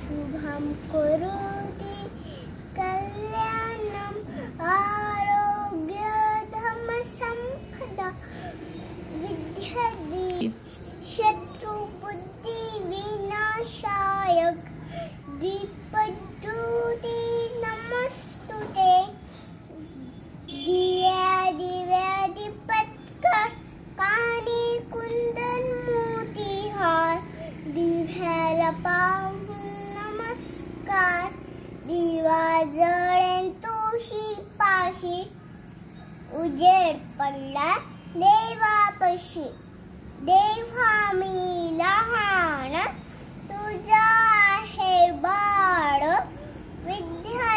शुभं करोति कल्याणम् आरोग्यधर्मसम्पदा विद्यादि शत्रुबुद्धिविनाशाय दीपज्योति नमस्तुते दिव्यादिव्याधिपत्कर कानी कुंदन मोतीहार दिव्याला पाहून नमस्कार दिवा जळेन तुळशी पाशी उजेड पडला देवापाशी देवा मी लहान तुझा आहे बाळ विद्या